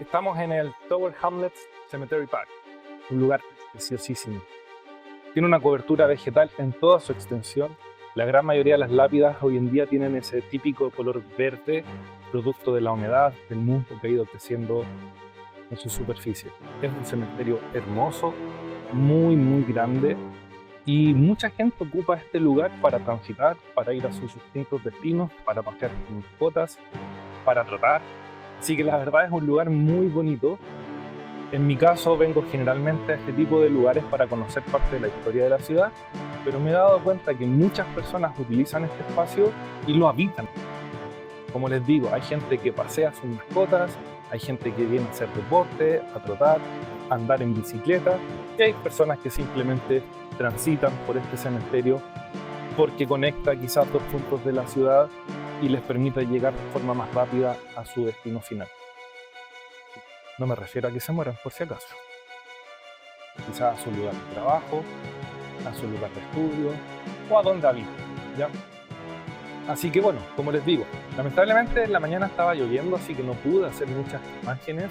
Estamos en el Tower Hamlets Cemetery Park, un lugar preciosísimo. Tiene una cobertura vegetal en toda su extensión. La gran mayoría de las lápidas hoy en día tienen ese típico color verde, producto de la humedad, del musgo que ha ido creciendo en su superficie. Es un cementerio hermoso, muy grande, y mucha gente ocupa este lugar para transitar, para ir a sus distintos destinos, para pasear con mascotas, para trotar. Así que la verdad es un lugar muy bonito. En mi caso vengo generalmente a este tipo de lugares para conocer parte de la historia de la ciudad, pero me he dado cuenta que muchas personas utilizan este espacio y lo habitan. Como les digo, hay gente que pasea sus mascotas, hay gente que viene a hacer deporte, a trotar, a andar en bicicleta, y hay personas que simplemente transitan por este cementerio porque conecta quizás dos puntos de la ciudad y les permite llegar de forma más rápida a su destino final. No me refiero a que se mueran, por si acaso. Quizás a su lugar de trabajo, a su lugar de estudio o a donde habitan, ¿ya? Así que bueno, como les digo, lamentablemente en la mañana estaba lloviendo, así que no pude hacer muchas imágenes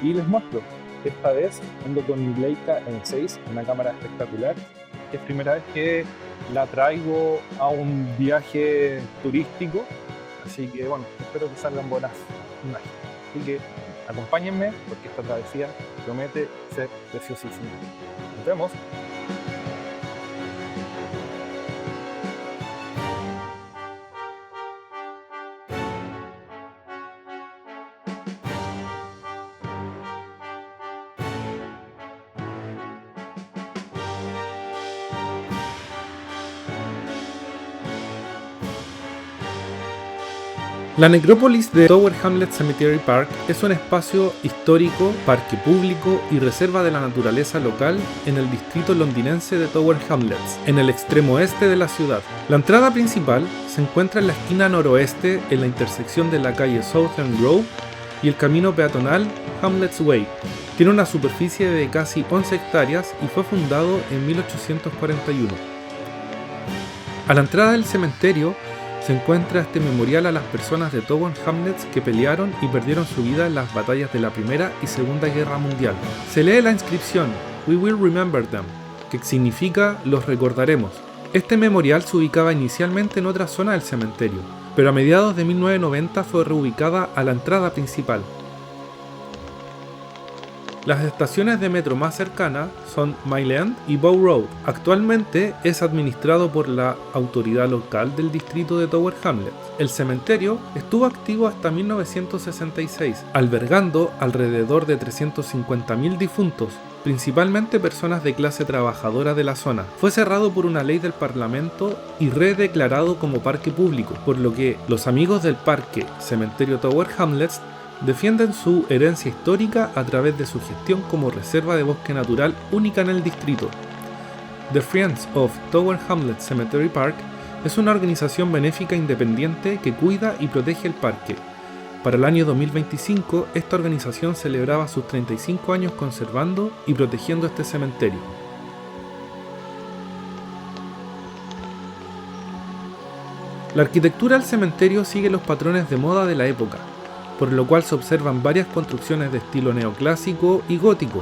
y les muestro. Esta vez ando con mi Leica M6, una cámara espectacular, que es primera vez que la traigo a un viaje turístico, así que bueno, espero que salgan buenas imágenes. Así que acompáñenme porque esta travesía promete ser preciosísima. Nos vemos. La necrópolis de Tower Hamlets Cemetery Park es un espacio histórico, parque público y reserva de la naturaleza local en el distrito londinense de Tower Hamlets, en el extremo oeste de la ciudad. La entrada principal se encuentra en la esquina noroeste en la intersección de la calle Southern Grove y el camino peatonal Hamlets Way. Tiene una superficie de casi 11 hectáreas y fue fundado en 1841. A la entrada del cementerio se encuentra este memorial a las personas de Tower Hamlets que pelearon y perdieron su vida en las batallas de la Primera y Segunda Guerra Mundial. Se lee la inscripción "We will remember them", que significa "los recordaremos". Este memorial se ubicaba inicialmente en otra zona del cementerio, pero a mediados de 1990 fue reubicada a la entrada principal. Las estaciones de metro más cercanas son Mile End y Bow Road. Actualmente es administrado por la autoridad local del distrito de Tower Hamlets. El cementerio estuvo activo hasta 1966, albergando alrededor de 350.000 difuntos, principalmente personas de clase trabajadora de la zona. Fue cerrado por una ley del Parlamento y redeclarado como parque público, por lo que los amigos del parque Cementerio Tower Hamlets defienden su herencia histórica a través de su gestión como reserva de bosque natural única en el distrito. The Friends of Tower Hamlets Cemetery Park es una organización benéfica independiente que cuida y protege el parque. Para el año 2025, esta organización celebraba sus 35 años conservando y protegiendo este cementerio. La arquitectura del cementerio sigue los patrones de moda de la época, por lo cual se observan varias construcciones de estilo neoclásico y gótico,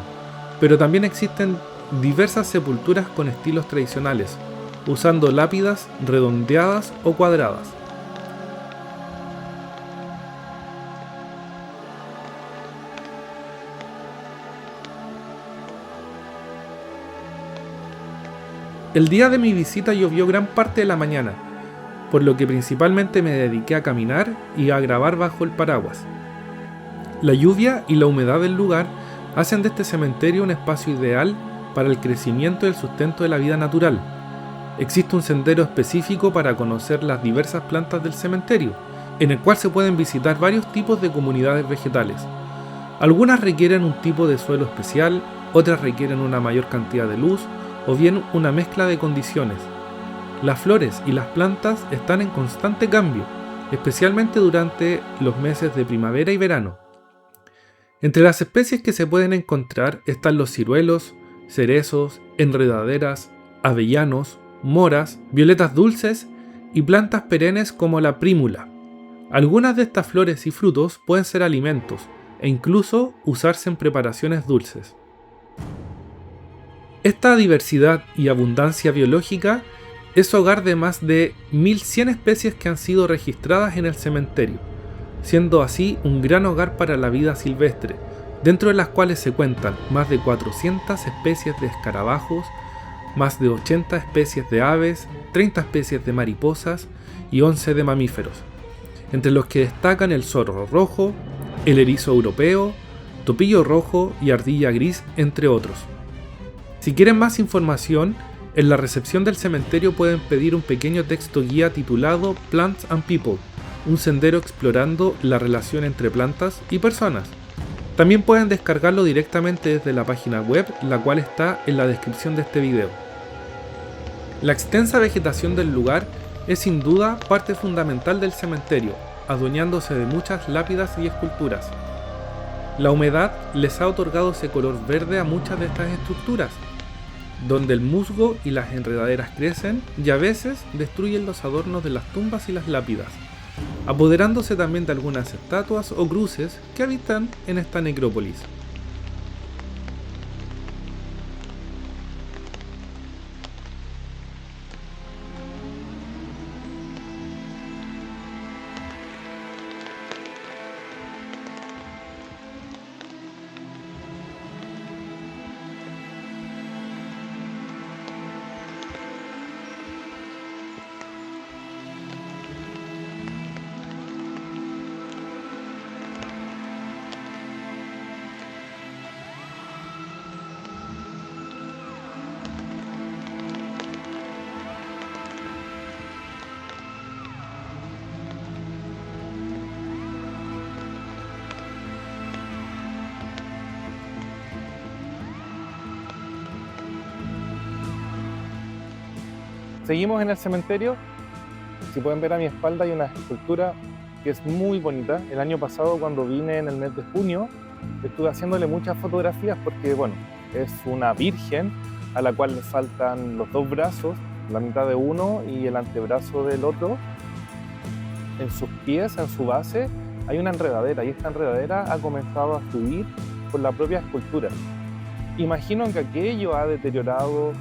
pero también existen diversas sepulturas con estilos tradicionales, usando lápidas redondeadas o cuadradas. El día de mi visita llovió gran parte de la mañana, por lo que principalmente me dediqué a caminar y a grabar bajo el paraguas. La lluvia y la humedad del lugar hacen de este cementerio un espacio ideal para el crecimiento y el sustento de la vida natural. Existe un sendero específico para conocer las diversas plantas del cementerio, en el cual se pueden visitar varios tipos de comunidades vegetales. Algunas requieren un tipo de suelo especial, otras requieren una mayor cantidad de luz o bien una mezcla de condiciones. Las flores y las plantas están en constante cambio, especialmente durante los meses de primavera y verano. Entre las especies que se pueden encontrar están los ciruelos, cerezos, enredaderas, avellanos, moras, violetas dulces y plantas perennes como la prímula. Algunas de estas flores y frutos pueden ser alimentos e incluso usarse en preparaciones dulces. Esta diversidad y abundancia biológica es hogar de más de 1100 especies que han sido registradas en el cementerio, siendo así un gran hogar para la vida silvestre, dentro de las cuales se cuentan más de 400 especies de escarabajos, más de 80 especies de aves, 30 especies de mariposas y 11 de mamíferos, entre los que destacan el zorro rojo, el erizo europeo, topillo rojo y ardilla gris, entre otros. Si quieren más información, en la recepción del cementerio pueden pedir un pequeño texto guía titulado Plants and People, un sendero explorando la relación entre plantas y personas. También pueden descargarlo directamente desde la página web, la cual está en la descripción de este video. La extensa vegetación del lugar es sin duda parte fundamental del cementerio, adueñándose de muchas lápidas y esculturas. La humedad les ha otorgado ese color verde a muchas de estas estructuras, donde el musgo y las enredaderas crecen y a veces destruyen los adornos de las tumbas y las lápidas, apoderándose también de algunas estatuas o cruces que habitan en esta necrópolis. Seguimos en el cementerio. Si pueden ver a mi espalda hay una escultura que es muy bonita. El año pasado, cuando vine en el mes de junio, estuve haciéndole muchas fotografías porque, bueno, es una virgen a la cual le faltan los dos brazos, la mitad de uno y el antebrazo del otro. En sus pies, en su base, hay una enredadera y esta enredadera ha comenzado a fluir por la propia escultura. Imagino que aquello ha deteriorado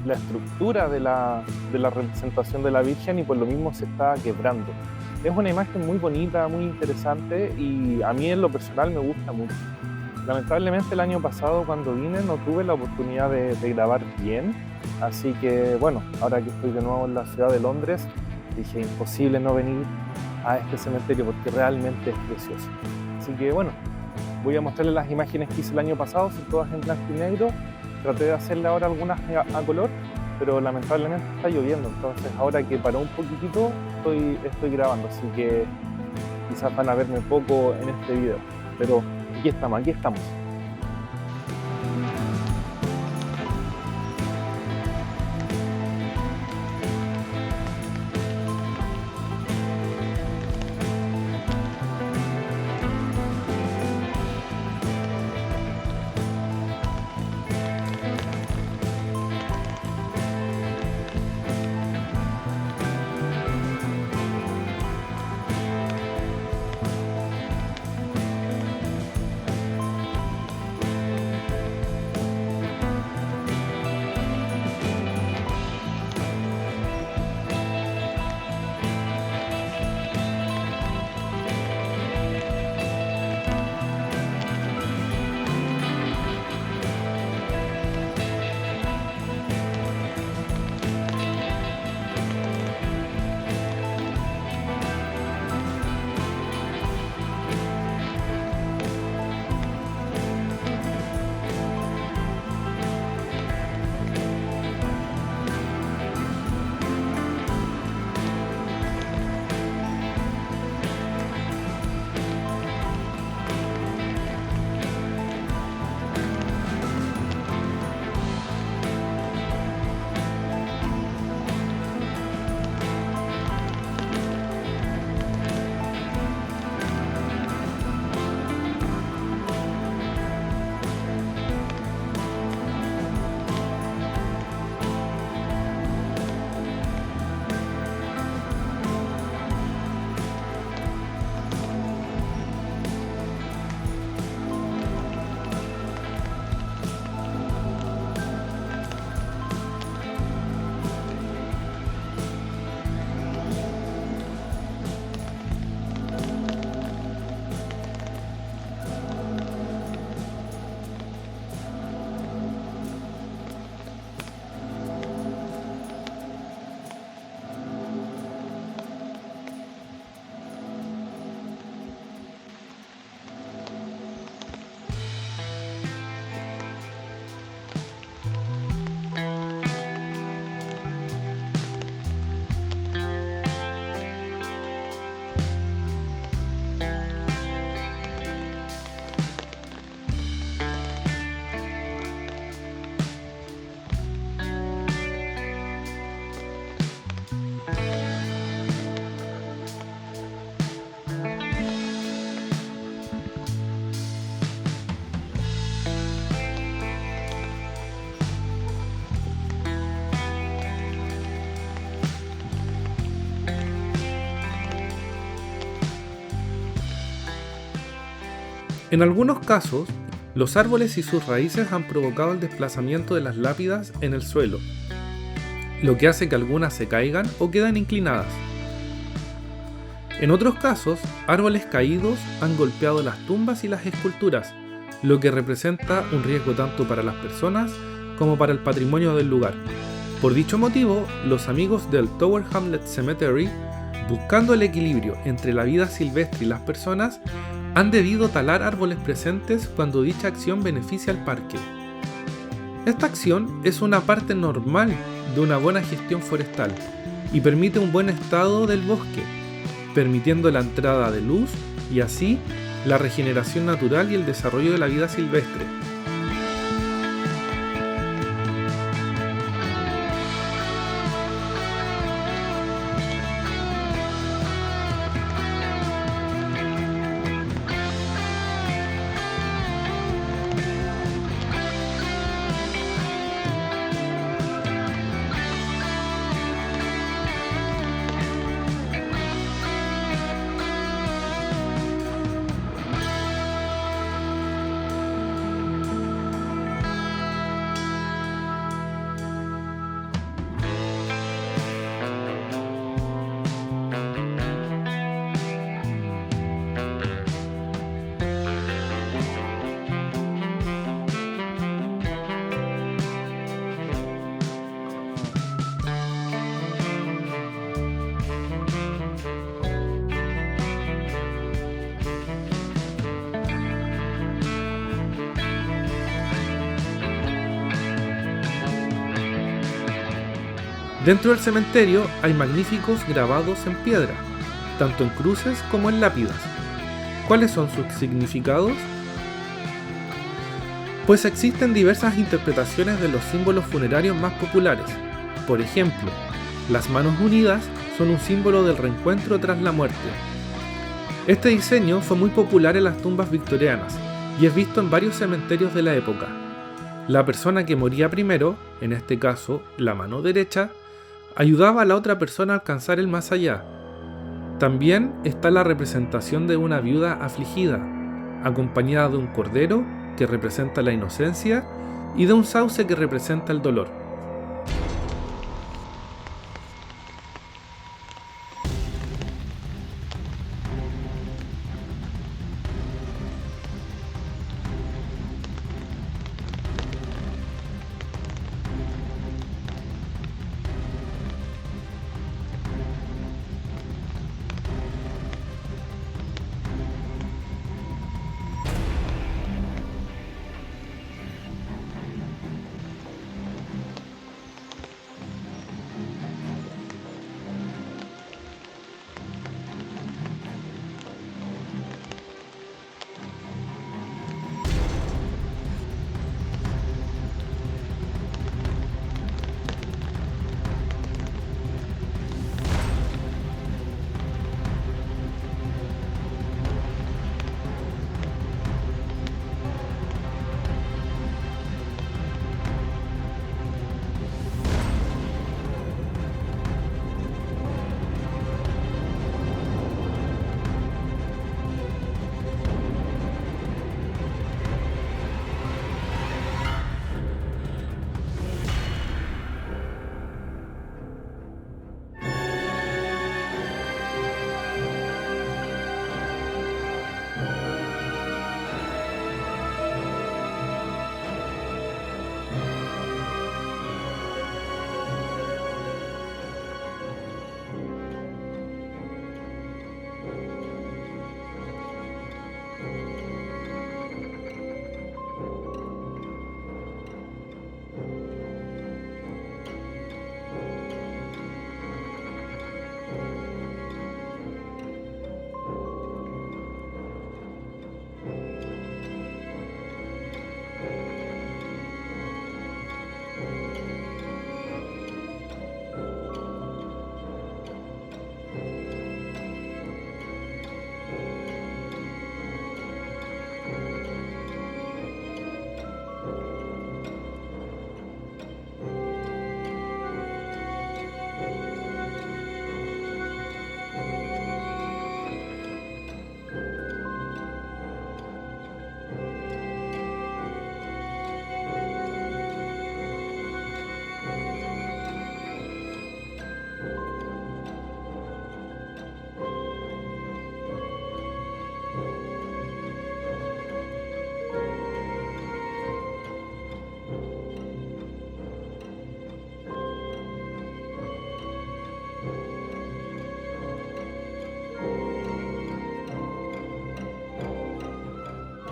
la estructura de la representación de la Virgen y por lo mismo se está quebrando. Es una imagen muy bonita, muy interesante y a mí en lo personal me gusta mucho. Lamentablemente el año pasado cuando vine no tuve la oportunidad de grabar bien, así que bueno, ahora que estoy de nuevo en la ciudad de Londres, dije imposible no venir a este cementerio porque realmente es precioso. Así que bueno, voy a mostrarles las imágenes que hice el año pasado, son todas en blanco y negro. Traté de hacerle ahora algunas a color, pero lamentablemente está lloviendo, entonces ahora que paró un poquitito estoy grabando, así que quizás van a verme poco en este video, pero aquí estamos, aquí estamos. En algunos casos, los árboles y sus raíces han provocado el desplazamiento de las lápidas en el suelo, lo que hace que algunas se caigan o queden inclinadas. En otros casos, árboles caídos han golpeado las tumbas y las esculturas, lo que representa un riesgo tanto para las personas como para el patrimonio del lugar. Por dicho motivo, los amigos del Tower Hamlets Cemetery, buscando el equilibrio entre la vida silvestre y las personas, han debido talar árboles presentes cuando dicha acción beneficia al parque. Esta acción es una parte normal de una buena gestión forestal y permite un buen estado del bosque, permitiendo la entrada de luz y así la regeneración natural y el desarrollo de la vida silvestre. Dentro del cementerio hay magníficos grabados en piedra, tanto en cruces como en lápidas. ¿Cuáles son sus significados? Pues existen diversas interpretaciones de los símbolos funerarios más populares. Por ejemplo, las manos unidas son un símbolo del reencuentro tras la muerte. Este diseño fue muy popular en las tumbas victorianas y es visto en varios cementerios de la época. La persona que moría primero, en este caso la mano derecha, ayudaba a la otra persona a alcanzar el más allá. También está la representación de una viuda afligida, acompañada de un cordero que representa la inocencia y de un sauce que representa el dolor.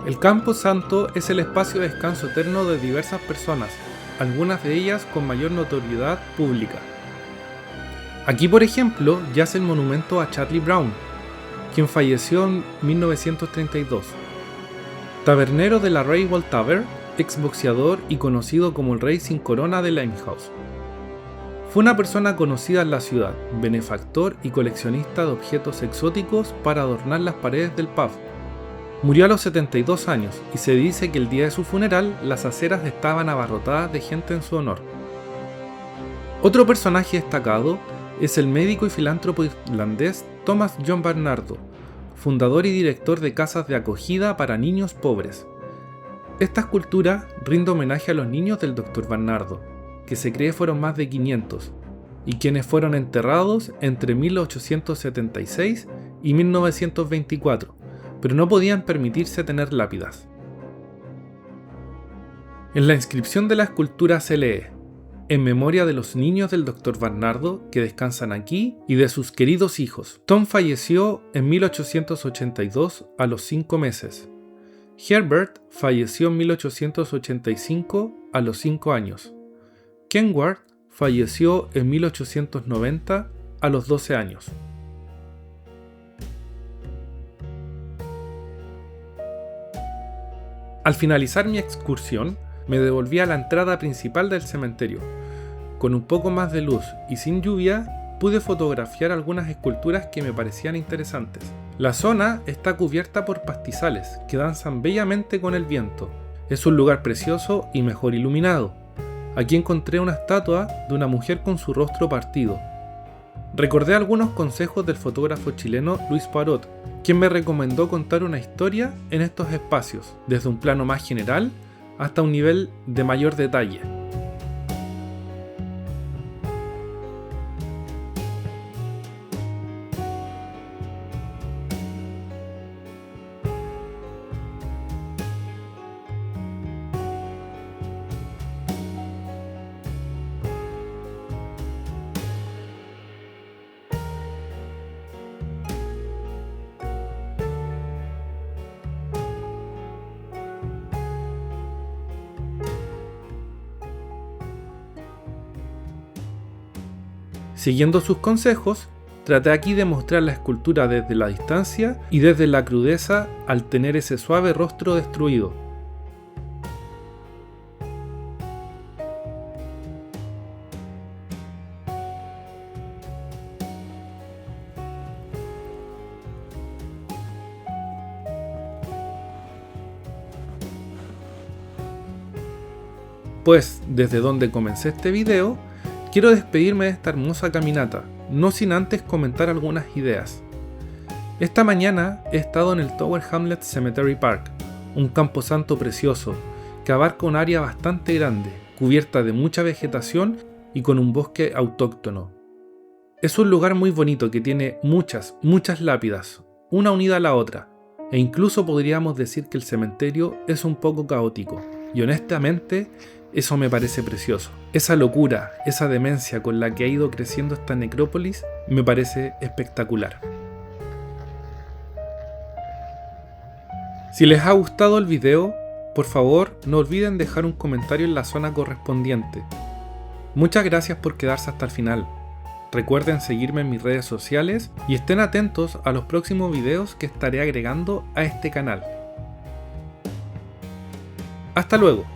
El Campo Santo es el espacio de descanso eterno de diversas personas, algunas de ellas con mayor notoriedad pública. Aquí, por ejemplo, yace el monumento a Charlie Brown, quien falleció en 1932. Tabernero de la Railway Tavern, exboxeador y conocido como el Rey sin Corona de Limehouse. Fue una persona conocida en la ciudad, benefactor y coleccionista de objetos exóticos para adornar las paredes del pub. Murió a los 72 años y se dice que el día de su funeral las aceras estaban abarrotadas de gente en su honor. Otro personaje destacado es el médico y filántropo irlandés Thomas John Barnardo, fundador y director de casas de acogida para niños pobres. Esta escultura rinde homenaje a los niños del Dr. Barnardo, que se cree fueron más de 500, y quienes fueron enterrados entre 1876 y 1924, pero no podían permitirse tener lápidas. En la inscripción de la escultura se lee: en memoria de los niños del Dr. Barnardo que descansan aquí y de sus queridos hijos. Tom falleció en 1882 a los 5 meses. Herbert falleció en 1885 a los 5 años. Kenward falleció en 1890 a los 12 años. Al finalizar mi excursión, me devolví a la entrada principal del cementerio. Con un poco más de luz y sin lluvia, pude fotografiar algunas esculturas que me parecían interesantes. La zona está cubierta por pastizales que danzan bellamente con el viento. Es un lugar precioso y mejor iluminado. Aquí encontré una estatua de una mujer con su rostro partido. Recordé algunos consejos del fotógrafo chileno Luis Parot, quien me recomendó contar una historia en estos espacios, desde un plano más general hasta un nivel de mayor detalle. Siguiendo sus consejos, traté aquí de mostrar la escultura desde la distancia y desde la crudeza al tener ese suave rostro destruido. Pues, desde donde comencé este video, quiero despedirme de esta hermosa caminata, no sin antes comentar algunas ideas. Esta mañana he estado en el Tower Hamlets Cemetery Park, un camposanto precioso que abarca un área bastante grande, cubierta de mucha vegetación y con un bosque autóctono. Es un lugar muy bonito que tiene muchas lápidas, una unida a la otra, e incluso podríamos decir que el cementerio es un poco caótico, y honestamente eso me parece precioso. Esa locura, esa demencia con la que ha ido creciendo esta necrópolis me parece espectacular. Si les ha gustado el video, por favor no olviden dejar un comentario en la zona correspondiente. Muchas gracias por quedarse hasta el final. Recuerden seguirme en mis redes sociales y estén atentos a los próximos videos que estaré agregando a este canal. ¡Hasta luego!